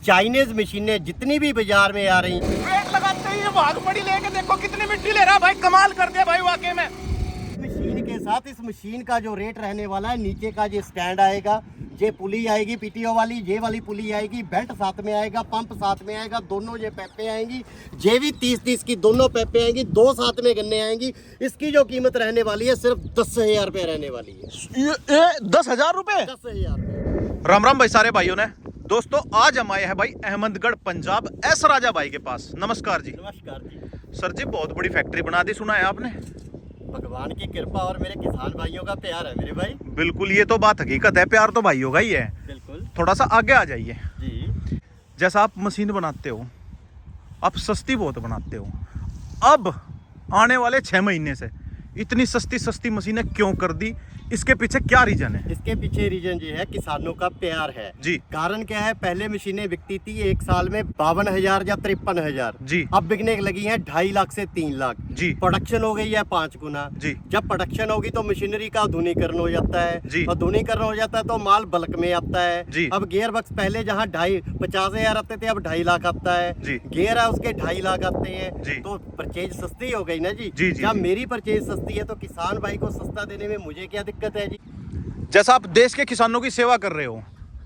Chinese मशीनें जितनी भी बाजार में आ रही, वेट लगाते ही ये भाग पड़ी लेके देखो कितनी मिट्टी ले रहा भाई, कमाल कर दिया भाई वाकई में। मशीन के साथ इस मशीन का जो रेट रहने वाला है, नीचे का जो स्टैंड आएगा, ये पुली आएगी पीटीओ वाली, ये वाली पुली आएगी, बेल्ट साथ में आएगा, पंप साथ में आएगा, दोनों ये पैपे आएंगी, ये भी 30-30 की दोनों पैपे आएंगी, दो साथ में गन्ने आएंगी। इसकी जो कीमत रहने वाली है सिर्फ 10,000 रुपये रहने वाली है। ये 10,000 रुपए। 10,000। राम राम भाई सारे भाइयों ने। दोस्तों आज हम आए हैं भाई अहमदगढ़ पंजाब एस राजा भाई के पास। नमस्कार जी। नमस्कार जी। सर जी बहुत बड़ी फैक्ट्री बना दी सुना है आपने। भगवान की कृपा और मेरे किसान भाइयों का प्यार है मेरे भाई। बिल्कुल ये तो बात हकीकत है, प्यार तो भाइयों का ही है। बिल्कुल। थोड़ा सा आगे आ जाइए जी। जैसा आप मशीन बनाते हो, आप सस्ती बहुत बनाते हो। अब आने वाले 6 महीने से इतनी सस्ती मशीनें क्यों कर दी, इसके पीछे क्या रीजन है? इसके पीछे रीजन ये है किसानों का प्यार है जी। कारण क्या है, पहले मशीनें बिकती थी एक साल में 52,000 या 53,000 जी। अब बिकने लगी हैं 2.5 लाख से 3 लाख। जी। प्रोडक्शन हो गई है 5 गुना। जी। जब प्रोडक्शन होगी तो मशीनरी का आधुनिकीकरण हो जाता है। जी। आधुनिकीकरण हो जाता है तो माल बल्क में आता है। जी। अब गियर बक्स पहले जहाँ 50,000 आते थे अब 2.5 लाख आता है। जी। गियर है उसके 2.5 लाख आते हैं। जी। तो परचेज सस्ती हो गई ना जी। जी, जी, जब जी। मेरी परचेज सस्ती है तो किसान भाई को सस्ता देने में मुझे क्या दिक्कत है जी। जैसा आप देश के किसानों की सेवा कर रहे हो,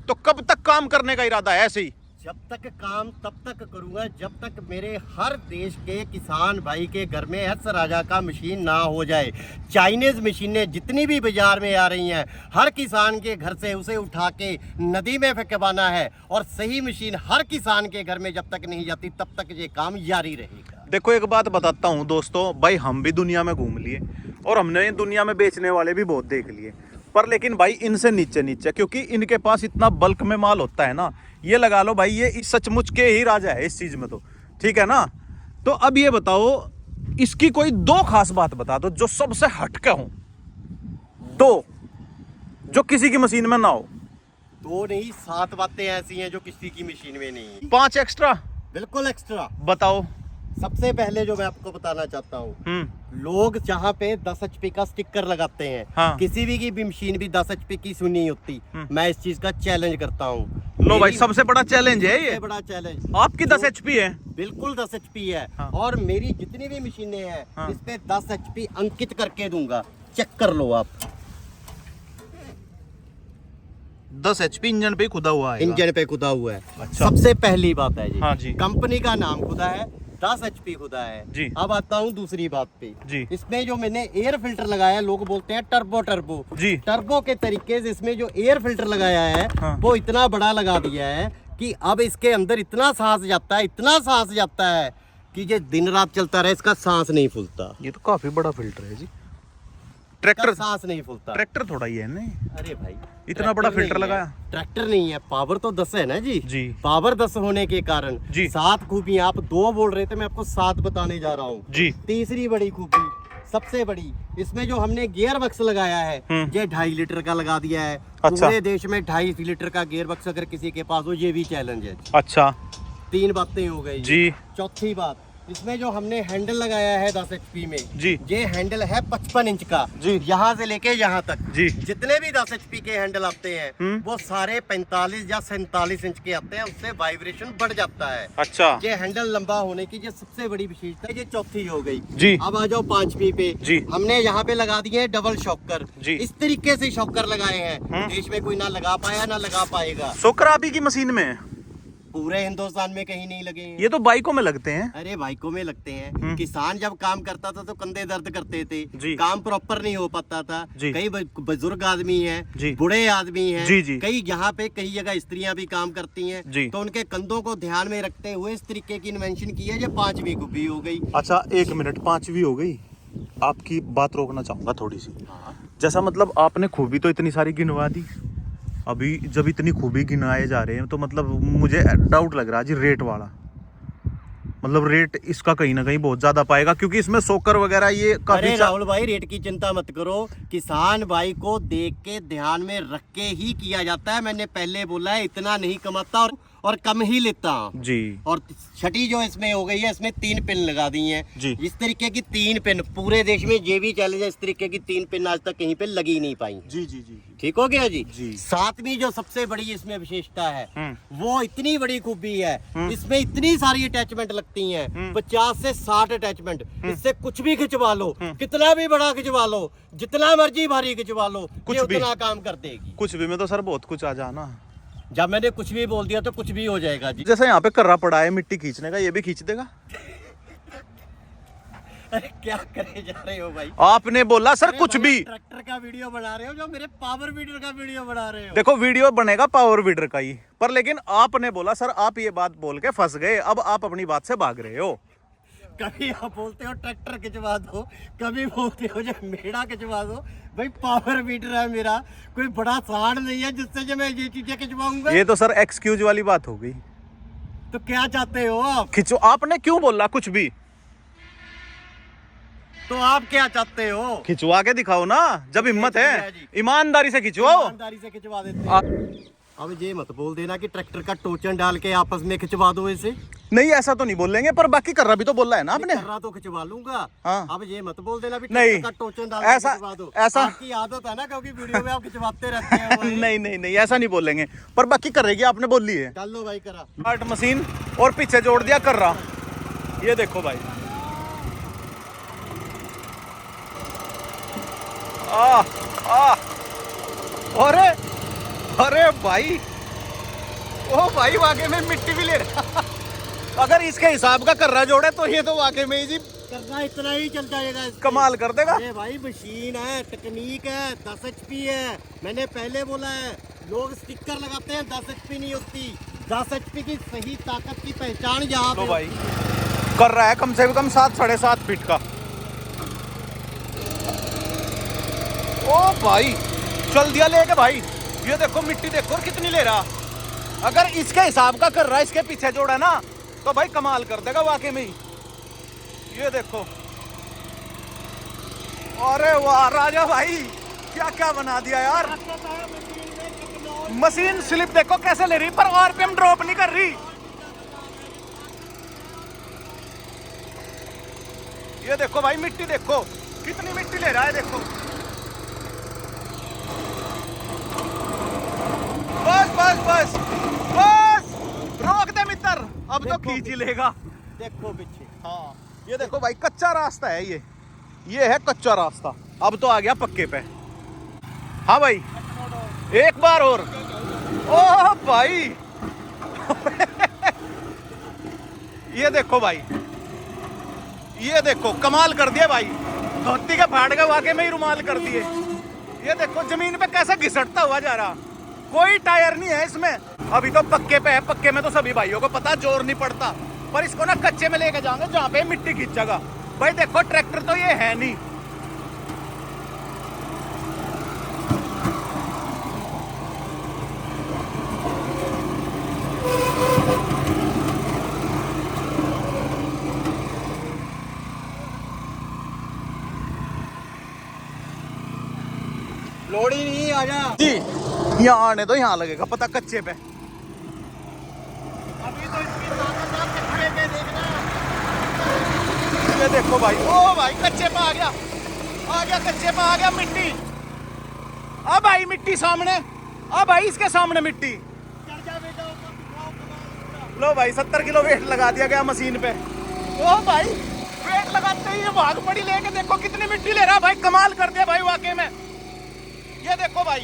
तो कब तक काम करने का इरादा है? ऐसे ही जब तक काम तब तक करूंगा जब तक मेरे हर देश के किसान भाई के घर में एस राजा का मशीन ना हो जाए। चाइनीज मशीनें जितनी भी बाजार में आ रही हैं, हर किसान के घर से उसे उठा के नदी में फेंकवाना है और सही मशीन हर किसान के घर में जब तक नहीं जाती तब तक ये काम जारी रहेगा। देखो एक बात बताता हूँ दोस्तों, भाई हम भी दुनिया में घूम लिए और हमने दुनिया में बेचने वाले भी बहुत देख लिए, पर लेकिन भाई इनसे नीचे क्योंकि इनके पास इतना बल्क में माल होता है ना, ये लगा लो भाई ये सचमुच के ही राजा है इस चीज में। तो ठीक है ना। तो अब ये बताओ इसकी कोई 2 खास बात बता दो जो सबसे हटके हो, 2 जो किसी की मशीन में ना हो। 2 नहीं 7 बातें ऐसी हैं जो किसी की मशीन में नहीं है। 5 एक्स्ट्रा बिल्कुल एक्स्ट्रा। बताओ। सबसे पहले जो मैं आपको बताना चाहता हूँ, लोग जहाँ पे 10 HP का स्टिकर लगाते हैं, हाँ। किसी भी मशीन भी 10 HP की सुनी होती। मैं इस चीज का चैलेंज करता हूँ। लो भाई सबसे बड़ा चैलेंज है ये। बड़ा चैलेंज। आपकी 10 HP है। बिल्कुल 10 HP है। हाँ। और मेरी जितनी भी मशीनें हैं, हाँ। इस पे 10 HP अंकित करके दूंगा। चेक कर लो आप। 10 HP इंजन पे खुदा हुआ है। इंजन पे खुदा हुआ है। अच्छा। सबसे पहली बात है जी। हाँ जी। कंपनी का नाम खुदा है, 10 HP खुदा है जी। अब आता हूँ दूसरी बात पे जी। इसमें जो मैंने एयर फिल्टर लगाया है, लोग बोलते हैं टर्बो जी। टर्बो के तरीके से इसमें जो एयर फिल्टर लगाया है, हाँ। वो इतना बड़ा लगा दिया है कि अब इसके अंदर इतना सांस जाता है कि ये दिन रात चलता रहे, इसका सांस नहीं फूलता। ये तो काफी बड़ा फिल्टर है जी। ट्रैक्टर सांस नहीं फूलता। ट्रैक्टर थोड़ा ही है नहीं। अरे भाई इतना बड़ा ट्रैक्टर फिल्टर नहीं है। लगाया। ट्रैक्टर नहीं है, पावर तो 10 है ना जी। जी। पावर 10 होने के कारण जी। 7 खूबियां, आप 2 बोल रहे थे, मैं आपको 7 बताने जा रहा हूँ जी। तीसरी बड़ी खूबी, सबसे बड़ी, इसमें जो हमने गियर बक्स लगाया है, ये 2.5 लीटर का लगा दिया है। अच्छा। पूरे देश में 2.5 लीटर का गियर बक्स अगर किसी के पास हो, ये भी चैलेंज है। अच्छा 3 बातें हो गई जी। चौथी बात, इसमें जो हमने हैंडल लगाया है 10 HP में, जी। ये हैंडल है 55 इंच का। जी। यहाँ से लेके यहाँ तक जी। जितने भी 10 HP के हैंडल आते हैं वो सारे 45 या 47 इंच के आते हैं, उससे वाइब्रेशन बढ़ जाता है। अच्छा ये हैंडल लंबा होने की ये सबसे बड़ी विशेषता है। ये चौथी हो गई जी। अब आ जाओ 5वीं पे। जी। हमने यहाँ पे लगा दिए डबल शॉकर। जी। इस तरीके से शॉकर लगाए हैं, देश में कोई ना लगा पाया ना लगा पाएगा। शॉकर आप ही की मशीन में है? पूरे हिंदुस्तान में कहीं नहीं लगे हैं। ये तो बाइकों में लगते हैं। अरे बाइकों में लगते हैं। किसान जब काम करता था तो कंधे दर्द करते थे जी। काम प्रॉपर नहीं हो पाता था। जी। कई बुजुर्ग आदमी जी। हैं, बूढ़े आदमी हैं, जी, जी। कई यहाँ पे कई जगह स्त्रियां भी काम करती हैं, जी। तो उनके कंधों को ध्यान में रखते हुए इस तरीके की इन्वेंशन की है जो 5वीं खूबी हो गई। अच्छा 1 मिनट, 5वीं हो गई। आपकी बात रोकना चाहूंगा थोड़ी सी। हाँ। जैसा मतलब आपने खूबी तो इतनी सारी गिनवा दी, अभी जब इतनी खूबी गिनाए जा रहे हैं तो मतलब मुझे डाउट लग रहा है जी रेट वाला। मतलब रेट इसका कहीं ना कहीं बहुत ज्यादा पाएगा क्योंकि इसमें सोकर वगैरह ये काफी। अरे राहुल भाई रेट की चिंता मत करो, किसान भाई को देख के ध्यान में रख के ही किया जाता है। मैंने पहले बोला है इतना नहीं कमाता और कम ही लेता हूँ जी। और छठी जो इसमें हो गई है, इसमें 3 पिन लगा दी हैं जी। इस तरीके की 3 पिन पूरे देश में जे भी चैलेंज है, इस तरीके की 3 पिन आज तक कहीं पे लगी नहीं पाई हैं। जी जी जी जी। ठीक हो गया जी। जी। सातवीं जो सबसे बड़ी इसमें विशेषता है हम्म। वो इतनी बड़ी खूबी है, इसमें इतनी सारी अटैचमेंट लगती हैं, 50 से 60 अटैचमेंट। इससे कुछ भी खिंचवा लो, कितना भी बड़ा खिंचवा लो, जितना मर्जी भारी खिंचवा लो, कुछ ये भी। उतना काम कर देगी। कुछ भी में तो सर बहुत कुछ आ जाना। जब मैंने कुछ भी बोल दिया तो कुछ भी हो जाएगा जी। जैसे यहाँ पे कर्रा पड़ा है मिट्टी खींचने का, ये भी खींच देगा। अरे क्या करे जा रहे हो भाई? आपने बोला सर अरे कुछ भैया, भी। ट्रैक्टर का वीडियो बना रहे हो जो मेरे पावर वीडर का वीडियो बना रहे हो। देखो वीडियो बनेगा पावर वीडर का ही, पर लेकिन आपने बोला सर आप ये बात बोल के फंस गए, अब आप अपनी बात से भाग रहे हो। कभी आप बोलते हो ट्रैक्टर खिंचवा दो, कभी बोलते हो जो मेड़ा खिंचवा दो। भाई पावर वीडर है मेरा, कोई बड़ा साड़ नहीं है जिससे जो मैं ये चीजें खिंचवाऊंगा। ये तो सर एक्सक्यूज वाली बात हो गई। तो क्या चाहते हो आप? खिंचो, आपने क्यों बोला कुछ भी? तो आप क्या चाहते हो? खिंचवा के दिखाओ ना, जब हिम्मत है है जी। ईमानदारी से खिंचवाओ। ईमानदारी से खिंचवा देते हैं। अब ये मत बोल देना कि ट्रैक्टर का टोचन डाल के आपस में खिंचवा दो इसे। नहीं ऐसा तो नहीं बोलेंगे, पर बाकी कर्रा भी तो बोला है ना आपने। कर्रा तो खिंचवा लूंगा। हाँ। अब ये मत बोल देना भी नहीं, ट्रैक्टर का टोचन डाल के ऐसा- खिंचवा दो। ऐसा- आपकी आदत है ना, क्योंकि वीडियो में आप खिंचवाते रहते हैं भाई। नहीं नहीं नहीं ऐसा नहीं बोलेंगे, पर बाकी करेगी आपने बोली है। डाल लो भाई करा। स्टार्ट मशीन और पीछे जोड़ दिया कर्रा। ये देखो भाई, आ आ अरे अरे भाई, ओ भाई वाकई में मिट्टी भी ले रहा। अगर इसके हिसाब का कर्रा जोड़े तो ये तो वाकई में ही जी करना इतना ही चल जाएगा इससे। कमाल कर देगा। अरे भाई मशीन है, टेक्निक है, 10 HP है। मैंने पहले बोला है, लोग स्टिकर लगाते हैं, 10 HP नहीं होती। 10 HP की सही ताकत की पहचान यहाँ तो पे भाई कर रहा है कम से कम 7 साढ़े 7 फीट का। ओ भाई चल दिया लेके भाई। ये देखो मिट्टी देखो कितनी ले रहा। अगर इसके हिसाब का कर रहा है, इसके पीछे जोड़ा ना, तो भाई कमाल कर देगा वाकई में ही। ये देखो, अरे वाह राजा भाई, क्या क्या बना दिया यार। मशीन स्लिप देखो कैसे ले रही, पर आरपीएम ड्रॉप नहीं कर रही। ये देखो भाई मिट्टी देखो कितनी मिट्टी ले रहा है, देखो। बस बस बस बस, रोक दे मित्र, अब तो खींच ही लेगा। देखो पीछे। हाँ ये देखो भाई कच्चा रास्ता है ये है कच्चा रास्ता, अब तो आ गया पक्के पे। हाँ भाई एक बार और। ओह भाई ये देखो भाई, ये देखो कमाल कर दिया भाई। धोती के फाड़ के वाकई में ही रुमाल कर दिए। ये देखो जमीन पे कैसा घिसटता हुआ जा रहा, कोई टायर नहीं है इसमें। अभी तो पक्के पे है, पक्के में तो सभी भाइयों को पता जोर नहीं पड़ता, पर इसको ना कच्चे में लेके जाएंगे जहाँ पे मिट्टी खींचेगा। भाई देखो ट्रैक्टर तो ये है नहीं। लोड़ी नहीं आजा। जी यहाँ आने तो यहाँ लगेगा पता कच्चे पे। अभी तो इसकी ताकत आप खड़े पे देखना। ये देखो भाई, ओ भाई कच्चे पे आ गया कच्चे पे आ गया मिट्टी। अब भाई मिट्टी सामने, अब भाई इसके सामने मिट्टी। चढ़ जा बेटा ऊपर, दिखाओ कमाल। लो भाई 70 किलो वेट लगा दिया गया मशीन पे। ओ भाई वेट लगाते ही ये भाग पड़ी लेके, देखो कितनी मिट्टी ले रहा भाई, कमाल कर दिया भाई वाकई में। ये देखो भाई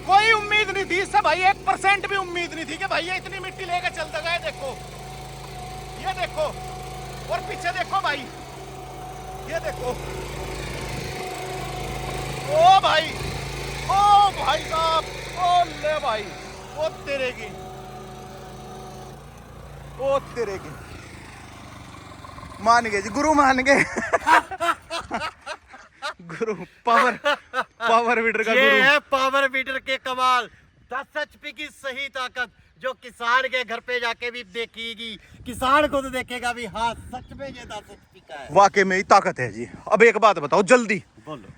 कोई उम्मीद नहीं थी इससे भाई, 1% भी उम्मीद नहीं थी कि भाई ये इतनी मिट्टी लेके चल देगा। देखो ये देखो, और पीछे देखो भाई, ये देखो। ओ भाई साहब, ओ ले भाई, ओ तेरे की, ओ तेरे की। मान गए जी, गुरु मान गए। गुरु पावर वीडर का ये गुरु। है पावर वीडर के कमाल। 10 HP की सही ताकत जो किसान के घर पे जाके भी देखेगी, किसान को तो देखेगा भी, हाँ सच में ये 10 HP का है। वाकई में ही ताकत है जी। अब एक बात बताओ जल्दी, बोलो।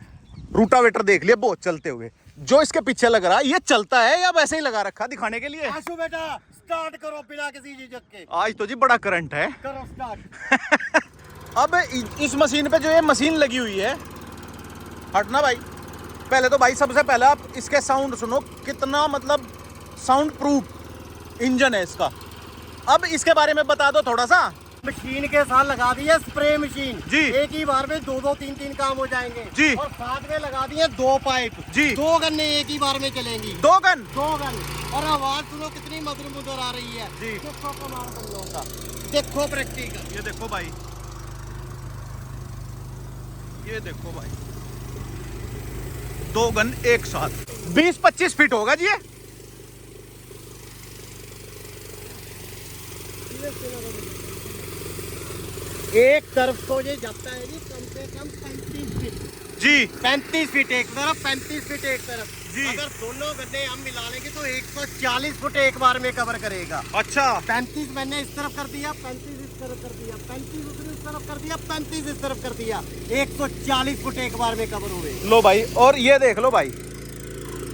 रूटावेटर देख लिया बहुत चलते हुए, जो इसके पीछे लग रहा है ये चलता है या वैसे ही लगा रखा दिखाने के लिए? आशु बेटा स्टार्ट करो बिना किसी झिझक के। आज तो जी बड़ा करंट है। करो स्टार्ट। अब इस मशीन पे जो ये मशीन लगी हुई है, हटना भाई, पहले तो भाई सबसे पहले आप इसके साउंड सुनो, कितना मतलब साउंड प्रूफ इंजन है इसका। अब इसके बारे में बता दो थोड़ा सा। मशीन के साथ लगा दी है स्प्रे मशीन जी। एक ही बार में 2-2 3-3 काम हो जाएंगे जी। और साथ में लगा दी है 2 पाइप जी। 2 गन्ने एक ही बार में चलेंगी। 2 गन। 2 गन। और आवाज सुनो कितनी मधुर मधुर आ रही है जी। देखो कमाल तुम लोगों का, देखो प्रैक्टिकल। ये देखो भाई, ये देखो भाई, 2 गन एक साथ 20-25 फीट होगा जी ये। एक तरफ तो ये जाता है जी कम से कम 35 फीट जी। 35 फीट एक तरफ, 35 फीट एक तरफ जी। अगर दोनों गन्ने हम मिला लेंगे तो 140 फुट एक बार में कवर करेगा। अच्छा। 35 मैंने इस तरफ कर दिया, 35 इस तरफ कर दिया, 35 उधर इस तरफ कर दिया, 35 इस तरफ कर दिया, 140 फुट एक बार में कवर हुए। लो भाई, और ये देख लो भाई,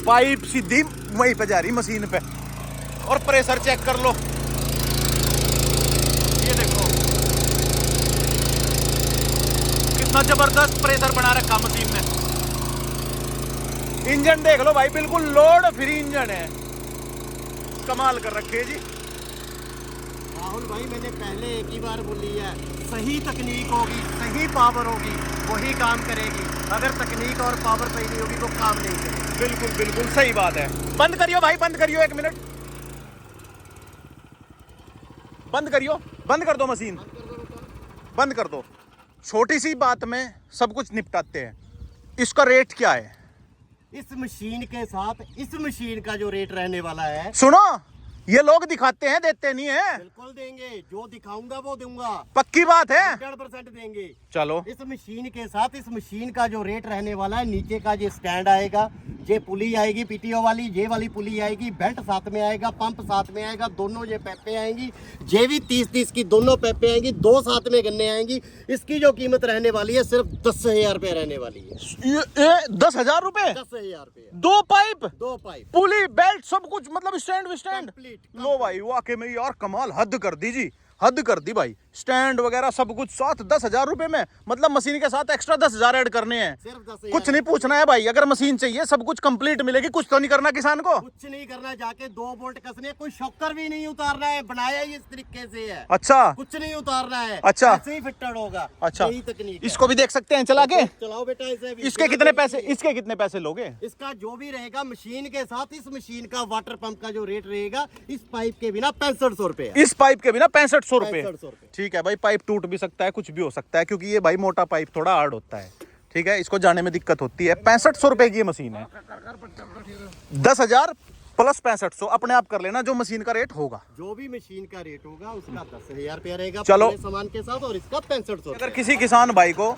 पाइप सीधी वहीं पे जा रही मशीन पे, और प्रेशर चेक कर लो, ये देखो कितना जबरदस्त प्रेशर बना रखा मशीन ने। इंजन देख लो भाई, बिल्कुल लोड फ्री इंजन है, कमाल कर रखे जी। राहुल भाई मैंने पहले एक ही बार बोली है, सही तकनीक होगी, सही पावर होगी, वही काम करेगी। अगर तकनीक और पावर सही नहीं होगी तो काम नहीं करेगी। बिल्कुल बिल्कुल सही बात है। बंद करियो भाई, बंद करियो, 1 मिनट बंद करियो, बंद कर दो मशीन, बंद कर दो। छोटी सी बात में सब कुछ निपटाते हैं। इसका रेट क्या है? इस मशीन के साथ इस मशीन का जो रेट रहने वाला है, सुनो, ये लोग दिखाते हैं, देते नहीं है। बिल्कुल देंगे, जो दिखाऊंगा वो दूंगा, पक्की बात है। 100% देंगे। चलो, इस मशीन के साथ इस मशीन का जो रेट रहने वाला है, नीचे का ये स्टैंड आएगा, ये पुली आएगी पीटीओ वाली, ये वाली पुली आएगी, बेल्ट साथ में आएगा, पंप साथ में आएगा, दोनों ये पैपे आएंगी, ये भी 30-30 की दोनों पैपे आएंगी, 2 साथ में गन्ने आएंगी। इसकी जो कीमत रहने वाली है सिर्फ 10,000 रुपए रहने वाली है। ये 10,000 रुपए, 10,000 रुपए, 2 पाइप, 2 पाइप, पुली, बेल्ट, सब कुछ, मतलब स्टैंड विस्टैंड। कंप्लीट। लो भाई, वाकई में यार कमाल, हद कर दी जी, हद कर दी भाई। स्टैंड वगैरह सब कुछ साथ 10,000 रुपए में, मतलब मशीन के साथ एक्स्ट्रा 10,000 ऐड करने हैं। सिर्फ 10,000। कुछ नहीं पूछना है भाई, अगर मशीन चाहिए सब कुछ कंप्लीट मिलेगी, कुछ तो नहीं करना किसान को। कुछ नहीं करना, जाके 2 बोल्ट कसने, कोई शॉकर भी नहीं उतारना है, बनाया ही इस तरीके से है। अच्छा कुछ नहीं उतारना है, अच्छा। ऐसे ही फिटेड होगा। अच्छा, यही तकनीक है। इसको भी देख सकते हैं चला के? चलाओ बेटा इसे भी। इसके कितने पैसे, इसके कितने पैसे लोगे? इसका जो भी रहेगा मशीन के साथ, इस मशीन का वाटर पंप का जो रेट रहेगा, इस पाइप के बिना 6500 रुपए। इस पाइप के बिना 6500 रुपए। 6500 रुपए। ठीक है भाई, पाइप टूट भी सकता है, कुछ भी हो सकता है, क्योंकि ये भाई मोटा पाइप थोड़ा हार्ड होता है। ठीक है, इसको जाने में दिक्कत होती है। 6500 रुपए की ये मशीन है। 10,000 प्लस 6500 अपने आप कर लेना, जो मशीन का रेट होगा। जो भी मशीन का रेट होगा उसका 10,000 रुपया रहेगा चलो। पूरे सामान के साथ, और इसका 6500। अगर किसी किसान भाई को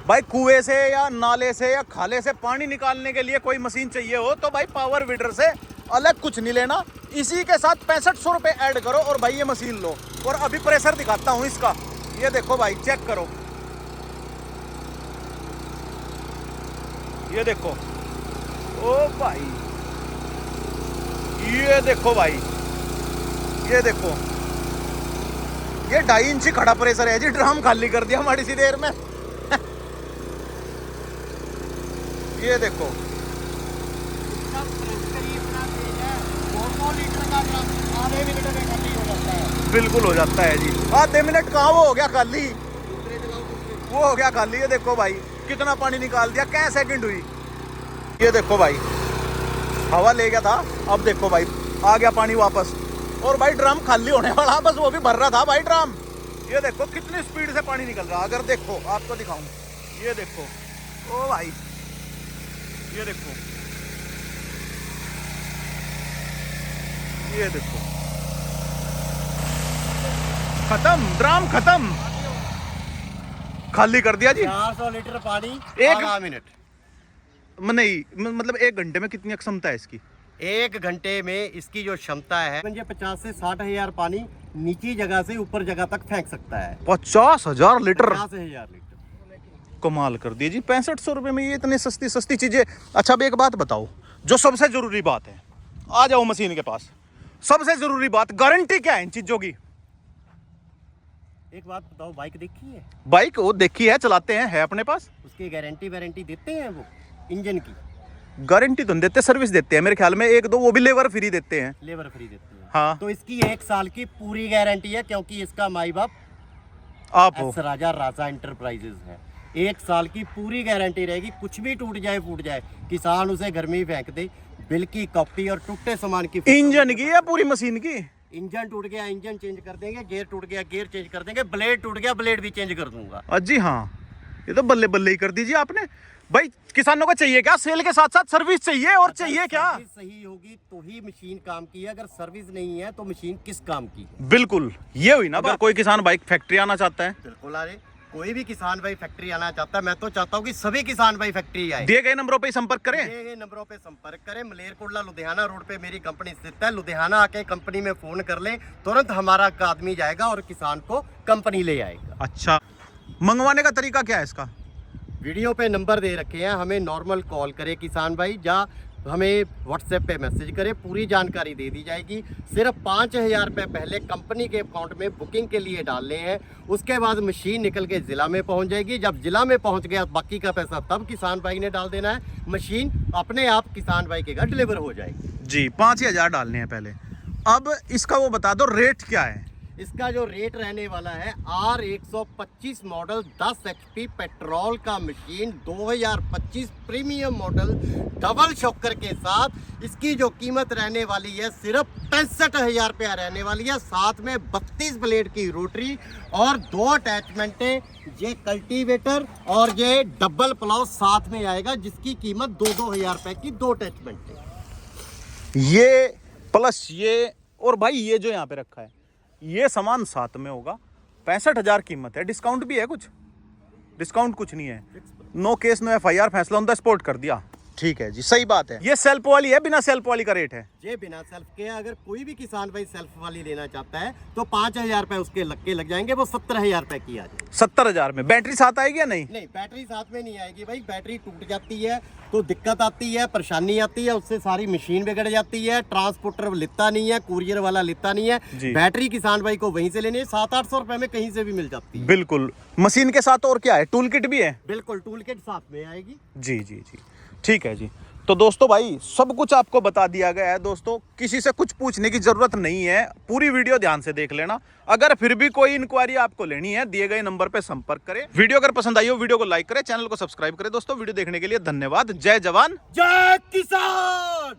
भाई कुएं से या नाले से या खाले से पानी निकालने के लिए कोई मशीन चाहिए हो, तो भाई पावर वीडर से अलग कुछ नहीं लेना, इसी के साथ 6500 रुपए ऐड करो और भाई ये मशीन लो। और अभी प्रेशर दिखाता हूं इसका, ये देखो भाई, चेक करो, ये देखो, ओ भाई, ये देखो भाई, ये देखो, ये 2.5 इंची खड़ा प्रेशर है जी। ड्रम खाली कर दिया हमारी सी देर में। ये देखो, इसका प्रेशर ही इतना तेज है, 200 लीटर का ड्रम आधे मिनट में खाली हो जाता है। बिल्कुल हो जाता है जी, आधे मिनट कहाँ, वो हो गया खाली, दूसरे जगह दूसरे। वो हो गया खाली। ये देखो भाई, कितना पानी निकाल दिया, क्या सेकंड हुई। ये देखो भाई, हवा ले गया था, अब देखो भाई आ गया पानी वापस, और भाई ड्रम खाली होने वाला, बस वो भी भर रहा था भाई ड्रम। ये देखो कितनी स्पीड से पानी निकल रहा, अगर देखो आपको दिखाऊं, ये देखो, ओ भाई, ये देखो, ये देखो, खत्म, ड्रम खत्म, खाली कर दिया जी। 400 लीटर पानी एक- आधा मिनट। नहीं, मतलब 1 घंटे में कितनी क्षमता है इसकी? 1 घंटे में इसकी जो क्षमता है, 50 से 60,000 पानी नीची जगह से ऊपर जगह तक फेंक सकता है। 50,000 लीटर, 50,000 लीटर। कमाल कर दिए जी। 6500 रुपए में ये इतनी सस्ती सस्ती चीजें। अच्छा, अब एक बात बताओ, जो सबसे जरूरी बात है, आ जाओ मशीन के पास। सबसे जरूरी बात, गारंटी क्या है इन चीजों की? एक बात बताओ, बाइक देखी है? बाइक वो देखी है, चलाते हैं, है अपने पास। उसकी गारंटी देते हैं वो इंजन की? गारंटी तो नहीं देते, सर्विस देते हैं मेरे ख्याल में, एक दो वो भी लेबर फ्री देते हैं। लेबर फ्री देते हैं। हाँ। तो इसकी 1 साल की पूरी गारंटी है, क्योंकि इसका माई बाप आप हो। एस राजा इंटरप्राइजेज है। 1 साल की पूरी गारंटी रहेगी, कुछ भी टूट जाए फूट जाए किसान उसे घर में ही फेंक दे। बिल की कॉपी और टूटे सामान की इंजन की या पूरी मशीन की? इंजन टूट गया इंजन चेंज कर देंगे, गियर टूट गया गियर चेंज कर देंगे, ब्लेड टूट गया ब्लेड भी चेंज कर दूंगा। जी हाँ, ये तो बल्ले बल्ले ही कर दीजिए आपने। भाई किसानों को चाहिए क्या? सेल के साथ साथ सर्विस चाहिए, और चाहिए क्या? सर्विस सही होगी तो ही मशीन काम की है, अगर सर्विस नहीं है तो मशीन किस काम की है? बिल्कुल, ये हुई ना बात। कोई किसान बाइक फैक्ट्री आना चाहता है, बिल्कुल अरे कोई भी किसान भाई फैक्ट्री आना चाहता है, मैं तो चाहता हूँ कि सभी किसान भाई फैक्ट्री आए। दिए गए नंबरों पे संपर्क करें। दिए गए नंबरों पे संपर्क करें। मलेरकोटला लुधियाना रोड पे मेरी कंपनी स्थित है। लुधियाना आके कंपनी में फोन कर लें, तुरंत हमारा आदमी जाएगा और किसान को कंपनी ले आएगा। अच्छा, मंगवाने का तरीका क्या है इसका? वीडियो पे नंबर दे रखे हैं, हमें नॉर्मल कॉल करे किसान भाई, या हमें व्हाट्सएप पे मैसेज करे, पूरी जानकारी दे दी जाएगी। सिर्फ 5,000 रुपये पहले कंपनी के अकाउंट में बुकिंग के लिए डालने हैं, उसके बाद मशीन निकल के ज़िला में पहुंच जाएगी। जब ज़िला में पहुंच गया, बाकी का पैसा तब किसान भाई ने डाल देना है, मशीन अपने आप किसान भाई के घर डिलीवर हो जाएगी। जी, 5,000 डालने हैं पहले। अब इसका वो बता दो, रेट क्या है? इसका जो रेट रहने वाला है, R125 मॉडल 10 HP पेट्रोल का machine 2025 premium model double shocker के साथ इसकी जो कीमत रहने वाली है सिर्फ 65,000 रुपया रहने वाली है। साथ में 32 ब्लेड की रोटरी और 2 अटैचमेंटें, ये कल्टीवेटर और ये डबल प्लाव साथ में आएगा, जिसकी कीमत 2-2 हज़ार रुपए की 2 अटैचमेंटें। ये प्लस ये, और भाई ये जो यहाँ पे रखा है ये सामान साथ में होगा। 65,000 कीमत है। डिस्काउंट भी है कुछ? डिस्काउंट कुछ नहीं है। नो केस नो FIR, फैसला ऑन द स्पॉट कर दिया। ठीक है जी, सही बात है। ये सेल्फ वाली है, बिना सेल्फ वाली का रेट है? ये बिना सेल्फ के। अगर कोई भी किसान भाई सेल्फ वाली लेना चाहता है तो 5,000 रुपए उसके लग जाएंगे, वो 17,000 रुपए की आ जाएगी। 70,000 में बैटरी साथ आएगी या नहीं? नहीं, बैटरी साथ में नहीं आएगी भाई। बैटरी टूट जाती है तो दिक्कत आती है, परेशानी आती है, उससे सारी मशीन बिगड़ जाती है। ट्रांसपोर्टर लेता नहीं है, कुरियर वाला लेता नहीं है। बैटरी किसान भाई को वहीं से लेनी है, 700-800 रुपए में कहीं से भी मिल जाती है। बिल्कुल। मशीन के साथ और क्या है? टूल किट भी है? बिल्कुल, टूल किट साथ में आएगी। जी जी जी, ठीक है जी। तो दोस्तों भाई सब कुछ आपको बता दिया गया है। दोस्तों किसी से कुछ पूछने की जरूरत नहीं है, पूरी वीडियो ध्यान से देख लेना। अगर फिर भी कोई इंक्वायरी आपको लेनी है, दिए गए नंबर पे संपर्क करें। वीडियो अगर पसंद आई हो, वीडियो को लाइक करें, चैनल को सब्सक्राइब करें। दोस्तों वीडियो देखने के लिए धन्यवाद। जय जवान जय किसान।